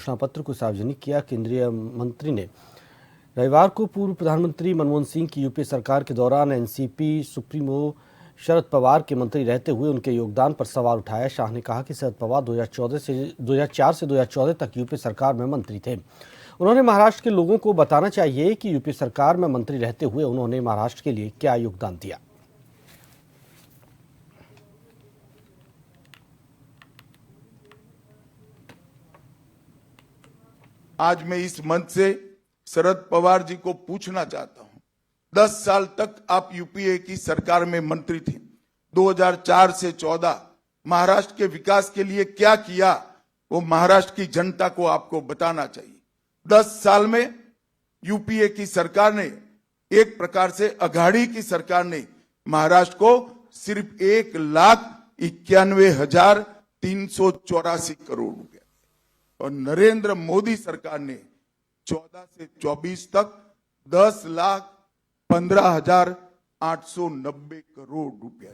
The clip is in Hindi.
घोषणा पत्र को सार्वजनिक किया। केंद्रीय मंत्री ने रविवार को पूर्व प्रधानमंत्री मनमोहन सिंह की यूपीए सरकार के दौरान एनसीपी सुप्रीमो शरद पवार के मंत्री रहते हुए उनके योगदान पर सवाल उठाया। शाह ने कहा कि शरद पवार 2004 से 2014 तक यूपीए सरकार में मंत्री थे। उन्होंने महाराष्ट्र के लोगों को बताना चाहिए कि यूपीए सरकार में मंत्री रहते हुए उन्होंने महाराष्ट्र के लिए क्या योगदान दिया। आज मैं इस मंच से शरद पवार जी को पूछना चाहता हूं, 10 साल तक आप यूपीए की सरकार में मंत्री थे। 2004 से 14 महाराष्ट्र के विकास के लिए क्या किया, वो महाराष्ट्र की जनता को आपको बताना चाहिए। 10 साल में यूपीए की सरकार ने, एक प्रकार से अघाड़ी की सरकार ने, महाराष्ट्र को सिर्फ 1,91,384 करोड़ रुपया, और नरेंद्र मोदी सरकार ने 14 से 24 तक 10,15,890 करोड़ रुपया